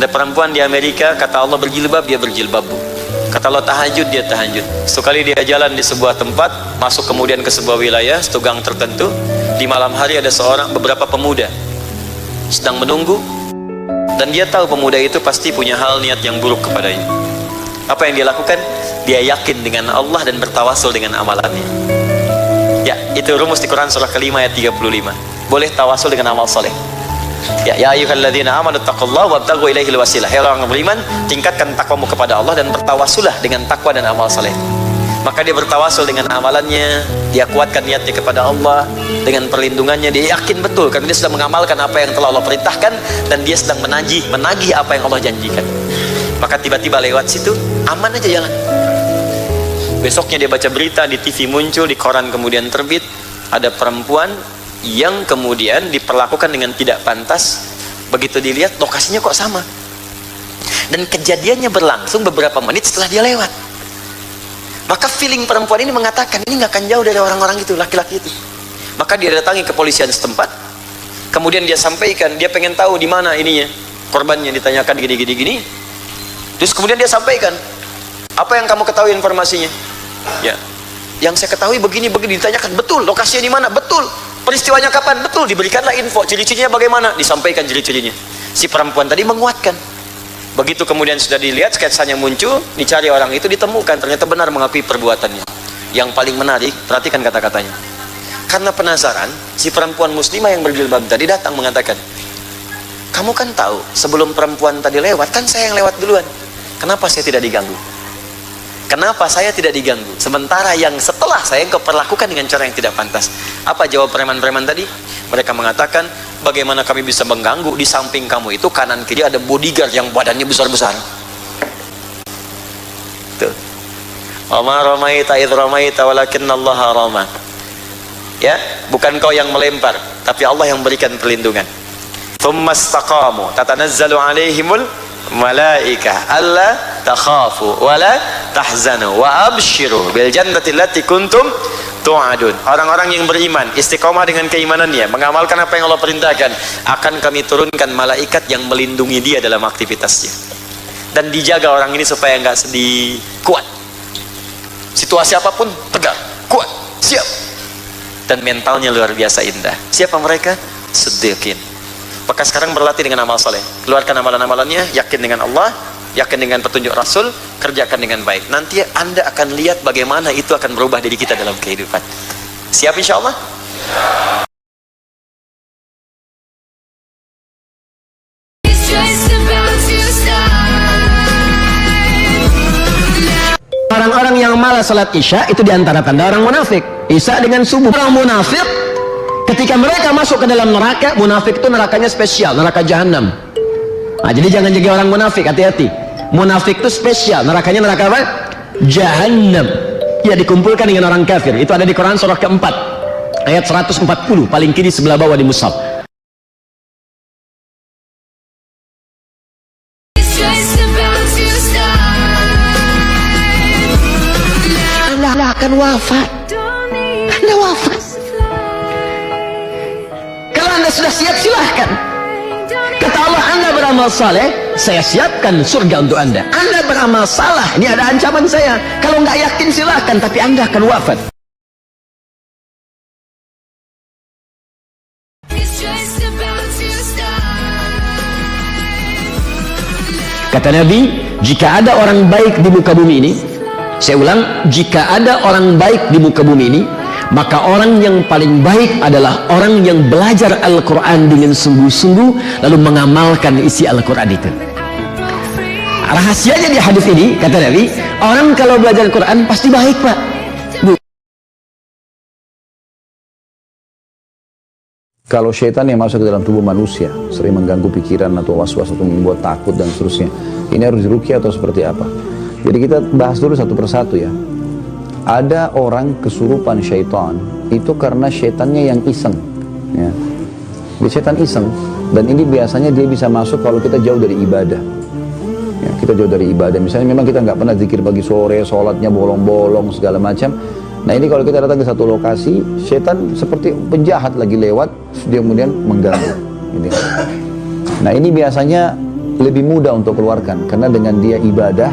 Ada perempuan di Amerika, kata Allah berjilbab, dia berjilbab, Bu. Kata Allah tahajud, dia tahajud. Sekali dia jalan di sebuah tempat, masuk kemudian ke sebuah wilayah, satu gang tertentu. Di malam hari ada beberapa pemuda sedang menunggu, dan dia tahu pemuda itu pasti punya hal niat yang buruk kepadanya. Apa yang dia lakukan? Dia yakin dengan Allah dan bertawasul dengan amalannya. Ya, itu rumus di Quran surah ke-5 ayat 35. Boleh tawasul dengan amal soleh. Ya ayyuhalladzina amanu taqullaha wabtaghu ilaihil wasilah. Hai orang beriman, tingkatkan takwamu kepada Allah dan bertawasulah dengan takwa dan amal soleh. Maka dia bertawasul dengan amalannya, dia kuatkan niatnya kepada Allah dengan perlindungannya. Dia yakin betul karena dia sedang mengamalkan apa yang telah Allah perintahkan, dan dia sedang menagih apa yang Allah janjikan. Maka tiba-tiba lewat situ, aman aja jalan. Besoknya dia baca berita di TV, muncul di koran, kemudian terbit, ada perempuan yang kemudian diperlakukan dengan tidak pantas. Begitu dilihat, lokasinya kok sama, dan kejadiannya berlangsung beberapa menit setelah dia lewat. Maka feeling perempuan ini mengatakan, ini nggak akan jauh dari orang-orang itu, laki-laki itu. Maka dia datangi kepolisian setempat, kemudian dia sampaikan, dia pengen tahu di mana ininya, korbannya, ditanyakan gini. Terus kemudian dia sampaikan, apa yang kamu ketahui informasinya? Ya, yang saya ketahui begini, ditanyakan, betul, lokasinya di mana? Betul. Peristiwanya kapan? Betul. Diberikanlah info, ciri-cirinya bagaimana? Disampaikan ciri-cirinya. Si perempuan tadi menguatkan. Begitu kemudian sudah dilihat, sketsanya muncul, dicari orang itu, ditemukan, ternyata benar mengakui perbuatannya. Yang paling menarik, perhatikan kata-katanya. Karena penasaran, si perempuan muslimah yang berjilbab tadi datang mengatakan, kamu kan tahu, sebelum perempuan tadi lewat, kan saya yang lewat duluan. Kenapa saya tidak diganggu? Kenapa saya tidak diganggu? Sementara yang setelah saya kau perlakukan dengan cara yang tidak pantas. Apa jawab preman-preman tadi? Mereka mengatakan, bagaimana kami bisa mengganggu? Di samping kamu itu kanan kiri ada bodyguard yang badannya besar-besar. Tuh. Wa ramaita idh ramaita walakinnallaha rama. Ya, bukan kau yang melempar, tapi Allah yang memberikan perlindungan. Tsumastaqamu tatanazzalu alaihimul malaikah alla takhafu wala tahzanu wa abshiru bil jannati allati kuntum tu'adun. Orang-orang yang beriman, istiqomah dengan keimanannya, mengamalkan apa yang Allah perintahkan, akan kami turunkan malaikat yang melindungi dia dalam aktivitasnya, dan dijaga orang ini supaya nggak sedih, kuat. Situasi apapun tegar, kuat, siap, dan mentalnya luar biasa indah. Siapa mereka? Siddiqin. Maka sekarang berlatih dengan amal soleh, keluarkan amalan-amalannya, yakin dengan Allah, yakin dengan petunjuk Rasul, kerjakan dengan baik. Nanti Anda akan lihat bagaimana itu akan berubah diri kita dalam kehidupan. Siap insya Allah? Orang-orang yang malas salat isya itu diantara tanda orang munafik. Isya dengan subuh. Orang munafik, ketika mereka masuk ke dalam neraka, munafik itu nerakanya spesial, neraka jahanam. Nah, jadi jangan jadi orang munafik, hati-hati. Munafik itu spesial, nerakanya neraka apa? Jahanam. Ya, dikumpulkan dengan orang kafir. Itu ada di Quran surah keempat, ayat 140, paling kiri sebelah bawah di mushaf. Anda akan wafat. Anda wafat. Anda sudah siap, silahkan. Kata Allah, Anda beramal saleh, saya siapkan surga untuk Anda. Anda beramal salah, ini ada ancaman saya. Kalau nggak yakin silahkan, tapi Anda akan wafat. Kata Nabi, jika ada orang baik di muka bumi ini, saya ulang, jika ada orang baik di muka bumi ini, maka orang yang paling baik adalah orang yang belajar Al-Quran dengan sungguh-sungguh lalu mengamalkan isi Al-Quran itu. Rahasianya di hadis ini, kata Nabi, orang kalau belajar Al-Quran pasti baik, Pak. Bu. Kalau syaitan yang masuk ke dalam tubuh manusia sering mengganggu pikiran atau was-was atau membuat takut dan seterusnya, ini harus diruqyah atau seperti apa? Jadi kita bahas dulu satu persatu ya. Ada orang kesurupan syaitan itu karena syaitannya yang iseng ya. Dia syaitan iseng, dan ini biasanya dia bisa masuk kalau kita jauh dari ibadah ya, kita jauh dari ibadah. Misalnya memang kita nggak pernah zikir pagi sore, sholatnya bolong-bolong segala macam. Nah ini kalau kita datang ke satu lokasi, syaitan seperti penjahat lagi lewat, dia kemudian mengganggu gitu. Nah ini biasanya lebih mudah untuk keluarkan, karena dengan dia ibadah,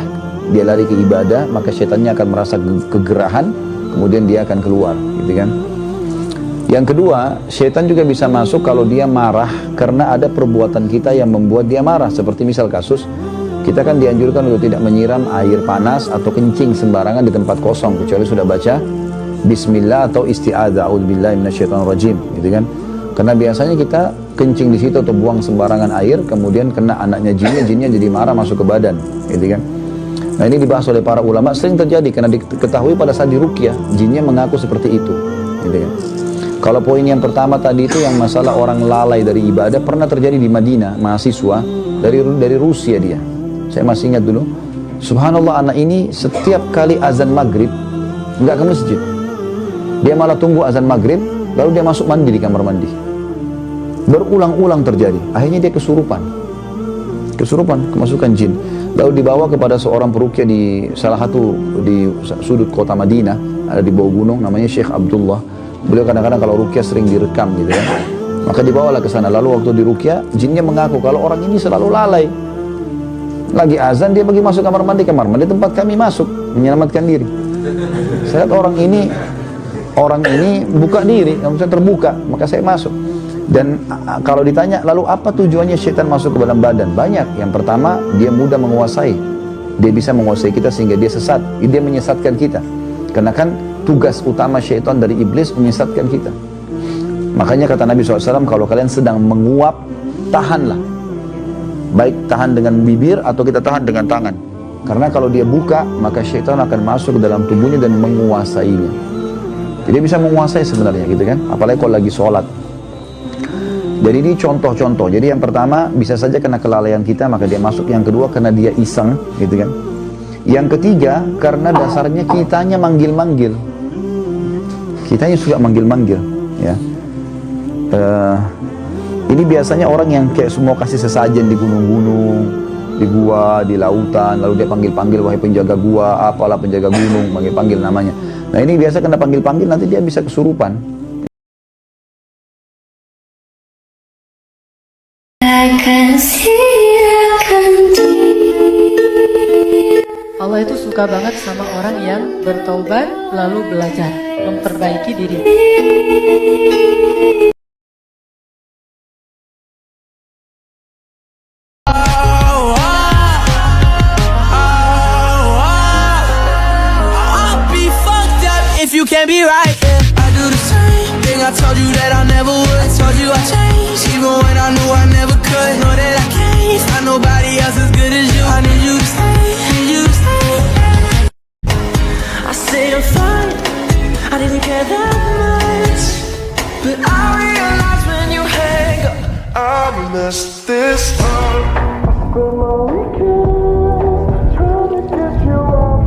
dia lari ke ibadah, maka syaitannya akan merasa kegerahan, kemudian dia akan keluar, gitu kan. Yang kedua, syaitan juga bisa masuk kalau dia marah karena ada perbuatan kita yang membuat dia marah. Seperti misal kasus, kita kan dianjurkan untuk tidak menyiram air panas atau kencing sembarangan di tempat kosong, kecuali sudah baca Bismillah atau isti'adzah, a'udzubillahi minasyaitonirrajim, gitu kan. Karena biasanya kita kencing di situ atau buang sembarangan air, kemudian kena anaknya jinnya jadi marah masuk ke badan, gitu kan. Nah ini dibahas oleh para ulama, sering terjadi karena diketahui pada saat diruqyah, jinnya mengaku seperti itu, gitu kan. Kalau poin yang pertama tadi itu yang masalah orang lalai dari ibadah, pernah terjadi di Madinah, mahasiswa dari Rusia dia. Saya masih ingat dulu, subhanallah, anak ini setiap kali azan maghrib nggak ke masjid, dia malah tunggu azan maghrib lalu dia masuk mandi di kamar mandi. Berulang-ulang terjadi, akhirnya dia kesurupan, kemasukan jin. Lalu dibawa kepada seorang peruqyah di salah satu di sudut kota Madinah, ada di bawah gunung, namanya Syekh Abdullah. Beliau kadang-kadang kalau ruqyah sering direkam, gitu kan. Maka dibawalah ke sana. Lalu waktu di ruqyah, jinnya mengaku kalau orang ini selalu lalai. Lagi azan dia pergi masuk kamar mandi tempat kami masuk menyelamatkan diri. Saya lihat orang ini buka diri, maksudnya terbuka, maka saya masuk. Dan kalau ditanya, lalu apa tujuannya syaitan masuk ke dalam badan? Banyak. Yang pertama, dia mudah menguasai. Dia bisa menguasai kita sehingga dia sesat. Dia menyesatkan kita. Karena kan tugas utama syaitan dari iblis menyesatkan kita. Makanya kata Nabi SAW, kalau kalian sedang menguap, tahanlah. Baik tahan dengan bibir atau kita tahan dengan tangan. Karena kalau dia buka, maka syaitan akan masuk ke dalam tubuhnya dan menguasainya. Jadi dia bisa menguasai sebenarnya, gitu kan. Apalagi kalau lagi sholat. Jadi ini contoh-contoh. Jadi yang pertama bisa saja kena kelalaian kita maka dia masuk. Yang kedua karena dia iseng, gitu kan. Yang ketiga karena dasarnya kitanya manggil-manggil. Kitanya suka manggil-manggil, ya. Ini biasanya orang yang kayak semua kasih sesajen di gunung-gunung, di gua, di lautan, lalu dia panggil-panggil, wahai penjaga gua, apalah penjaga gunung, panggil-panggil namanya. Nah ini biasa kena panggil-panggil nanti dia bisa kesurupan. Allah itu suka banget sama orang yang bertaubat lalu belajar memperbaiki diri. If you can't be right, yeah. I do the same thing. I told you that I never would. I told you I changed, even when I knew I never could. Know that I can't find nobody else as good as you. I need you to stay, need you to stay. I say I'm fine, I didn't care that much, but I realize when you hang up, I messed this up. Spend my weekends trying to get you off.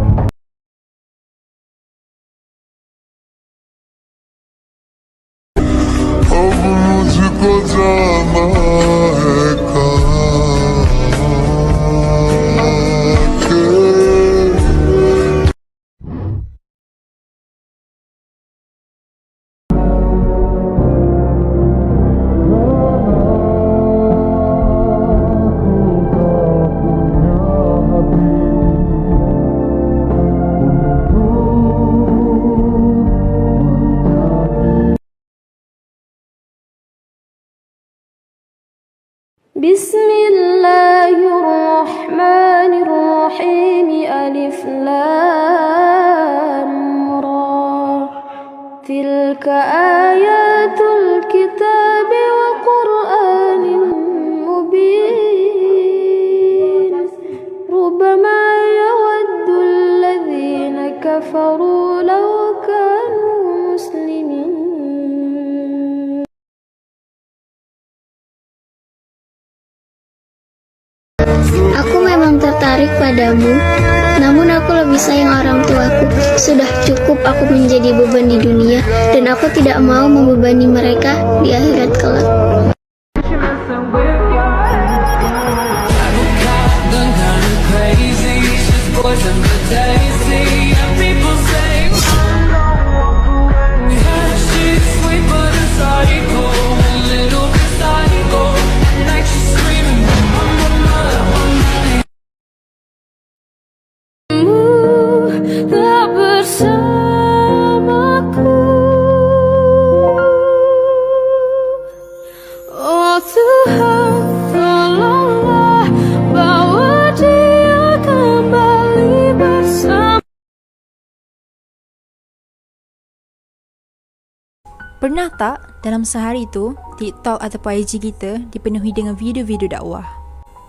Bismillahirrahmanirrahim. Alif Lam Ra. Tilka ayatul kitab wa Qur'anin mubin. Rubbama yawaddu alladhina kafaru law kanu muslimin. Aku memang tertarik padamu, namun aku lebih sayang orang tuaku. Sudah cukup aku menjadi beban di dunia, dan aku tidak mau membebani mereka di akhirat kelak. Pernah tak dalam sehari tu TikTok ataupun IG kita dipenuhi dengan video-video dakwah?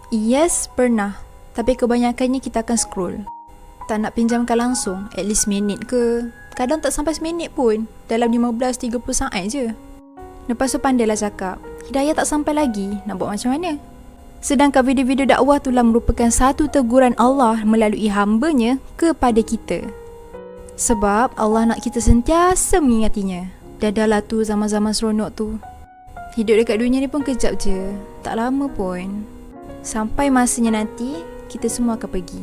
Yes, pernah. Tapi kebanyakannya kita akan scroll. Tak nak pinjamkan langsung, at least minit ke. Kadang tak sampai seminit pun, dalam 15-30 saat je. Lepas tu pandailah cakap, hidayah tak sampai lagi, nak buat macam mana? Sedangkan video-video dakwah itulah merupakan satu teguran Allah melalui hamba-Nya kepada kita. Sebab Allah nak kita sentiasa mengingatinya. Dahlah tu zaman-zaman seronok tu. Hidup dekat dunia ni pun kejap je, tak lama pun. Sampai masanya nanti, kita semua akan pergi.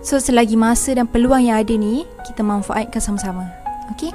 So selagi masa dan peluang yang ada ni, kita manfaatkan sama-sama. Okay?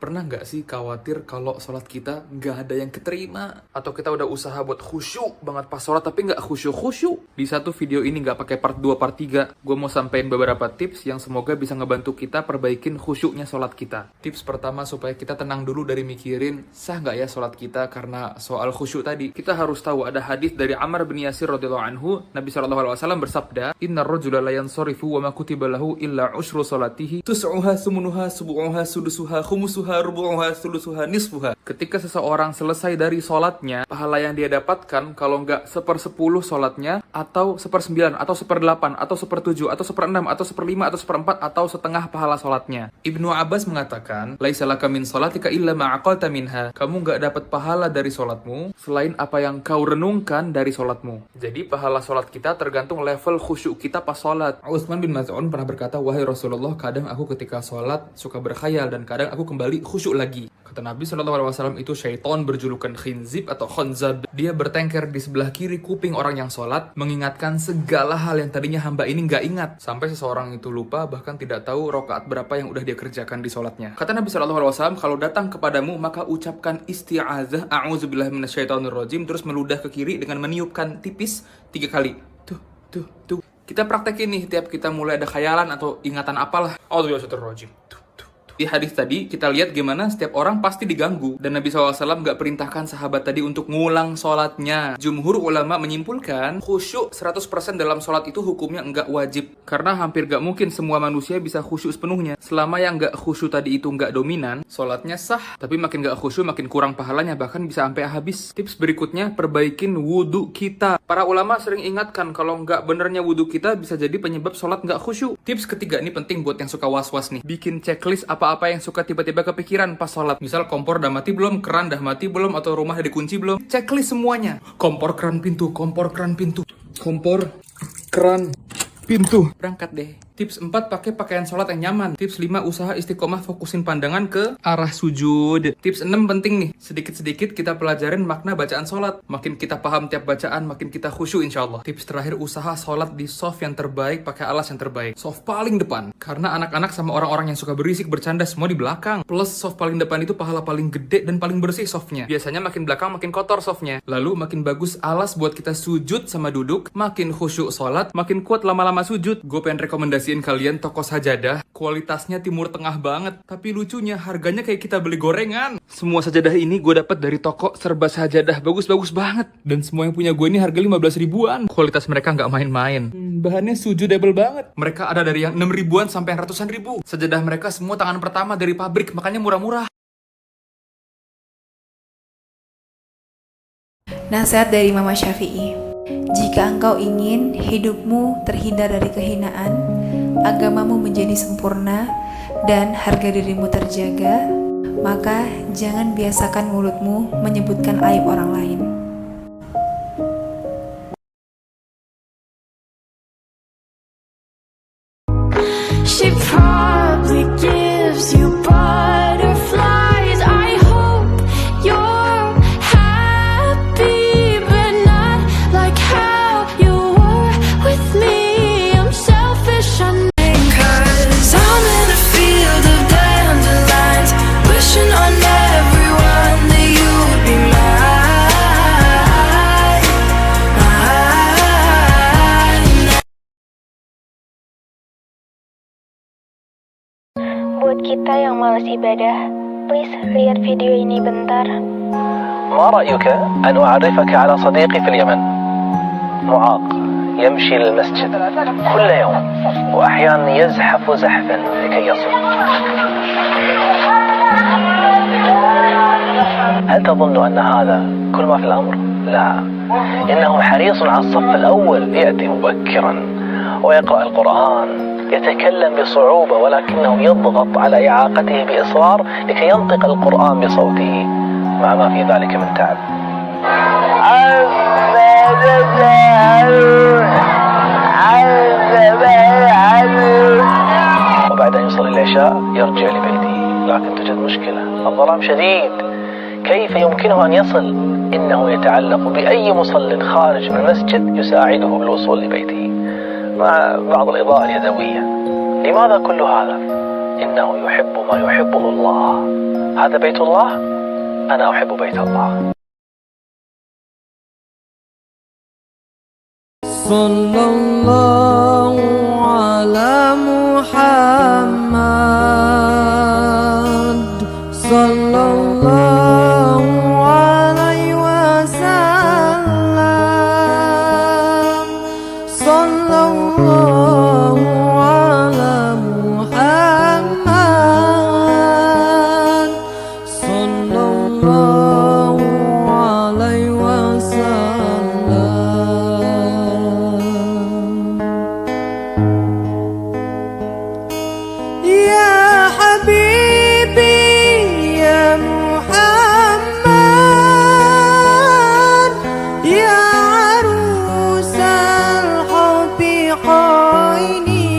Pernah nggak sih khawatir kalau sholat kita nggak ada yang keterima? Atau kita udah usaha buat khusyuk banget pas sholat tapi nggak khusyuk-khusyuk? Di satu video ini nggak pakai part 2, part 3, gue mau sampein beberapa tips yang semoga bisa ngebantu kita perbaikin khusyuknya sholat kita. Tips pertama supaya kita tenang dulu dari mikirin sah nggak ya sholat kita karena soal khusyuk tadi. Kita harus tahu ada hadis dari Ammar bin Yasir radhiyallahu anhu, Nabi SAW bersabda, Inna rajula la yansarifu wa ma kutiba lahu illa ushru sholatihi tus'uha sumunuha subu'uha sudusuha khumusuha rubu'uha sulusuha nisfuha. Ketika seseorang selesai dari sholatnya, pahala yang dia dapatkan kalau nggak 1/10 sholatnya, atau 1/9, atau 1/8, atau 1/7, atau 1/6, atau 1/5, atau 1/4, atau setengah pahala sholatnya. Ibnu Abbas mengatakan, laisa laka min sholatika illa ma'aqalta minha. Kamu nggak dapat pahala dari sholatmu selain apa yang kau renungkan dari sholatmu. Jadi pahala sholat kita tergantung level khusyuk kita pas sholat. Utsman bin Maz'un pernah berkata, wahai Rasulullah, kadang aku ketika sholat suka berkhayal dan kadang aku kembali khusyuk lagi. Kata Nabi SAW, itu syaitan berjulukan khinzib atau khonzab. Dia bertengker di sebelah kiri kuping orang yang sholat, mengingatkan segala hal yang tadinya hamba ini nggak ingat. Sampai seseorang itu lupa, bahkan tidak tahu rakaat berapa yang udah dia kerjakan di sholatnya. Kata Nabi SAW, kalau datang kepadamu, maka ucapkan isti'adzah, a'udzubillahi minasyaitonirrajim, terus meludah ke kiri dengan meniupkan tipis 3 kali. Tuh. Kita praktekin nih, tiap kita mulai ada khayalan atau ingatan apalah. A'udzubillahi. Di hadis tadi kita lihat gimana setiap orang pasti diganggu dan Nabi SAW nggak perintahkan sahabat tadi untuk ngulang sholatnya. Jumhur ulama menyimpulkan khusyuk 100% dalam sholat itu hukumnya nggak wajib karena hampir nggak mungkin semua manusia bisa khusyuk sepenuhnya. Selama yang nggak khusyuk tadi itu nggak dominan, sholatnya sah, tapi makin nggak khusyuk makin kurang pahalanya, bahkan bisa sampai habis. Tips berikutnya, perbaikin wudhu kita. Para ulama sering ingatkan kalau nggak benernya wudhu kita bisa jadi penyebab sholat nggak khusyuk. Tips ketiga ini penting buat yang suka was-was nih, bikin checklist apa-apa yang suka tiba-tiba kepikiran pas sholat. Misal kompor udah mati belum, keran udah mati belum, atau rumah udah dikunci belum. Checklist semuanya. Kompor, keran, pintu. Kompor, keran, pintu. Kompor, keran, pintu. Berangkat deh. Tips 4, pakai pakaian sholat yang nyaman. Tips 5, usaha istiqomah fokusin pandangan ke arah sujud. Tips 6 penting nih, sedikit-sedikit kita pelajarin makna bacaan sholat. Makin kita paham tiap bacaan, makin kita khusyuk insyaAllah. Tips terakhir, usaha sholat di soft yang terbaik, pakai alas yang terbaik. Soft paling depan, karena anak-anak sama orang-orang yang suka berisik, bercanda semua di belakang. Plus soft paling depan itu pahala paling gede dan paling bersih softnya. Biasanya makin belakang makin kotor softnya. Lalu makin bagus alas buat kita sujud sama duduk, makin khusyuk sholat, makin kuat lama-lama sujud. Gue pengen rekomendasiin kalian toko sajadah, kualitasnya timur tengah banget, tapi lucunya harganya kayak kita beli gorengan. Semua sajadah ini gue dapat dari toko serba sajadah, bagus-bagus banget. Dan semua yang punya gue ini harga 15 ribuan. Kualitas mereka nggak main-main. Bahannya sujudable banget. Mereka ada dari yang 6 ribuan sampai yang ratusan ribu. Sajadah mereka semua tangan pertama dari pabrik, makanya murah-murah. Nasihat dari Mama Syafi'i. Jika engkau ingin hidupmu terhindar dari kehinaan, agamamu menjadi sempurna, dan harga dirimu terjaga, maka jangan biasakan mulutmu menyebutkan aib orang lain. She probably gives you butterflies. I hope you're happy, but not like how you were with me. I'm selfish, I know. 'Cause I'm in a field of dandelions, wishing on everyone that you'd be Buat kita yang malas ibadah, please lihat video ini bentar. ما رأيك أن أعرفك على صديقي في اليمن معاق يمشي للمسجد كل يوم وأحيانا يزحف زحفا لكي يصل. هل تظن أن هذا كل ما في الأمر؟ لا، إنه حريص على الصف الأول، يأتي مبكرا ويقرأ القرآن، يتكلم بصعوبة ولكنه يضغط على إعاقته بإصرار لكي ينطق القرآن بصوته مع ما في ذلك من تعب. وبعد أن يصلي العشاء يرجع لبيته، لكن توجد مشكلة، الظلام شديد، كيف يمكنه أن يصل؟ إنه يتعلق بأي مصل خارج من المسجد يساعده بالوصول لبيته مع بعض الإضاءة اليدوية. لماذا كل هذا؟ إنه يحب ما يحبه الله. هذا بيت الله، أنا أحب بيت الله. صلى الله على محمد صلى الله عليه وسلم صلى الله على محمد صلى الله عليه وسلم. يا حبيبي يا محمد يا عروس الحب عيني.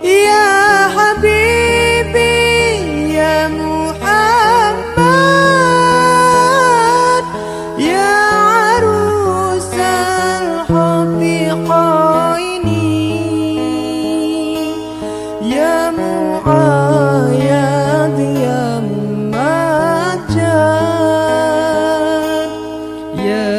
يا حبيبي يا محمد يا عروس الحب عيني. يا معايد يا مجد يا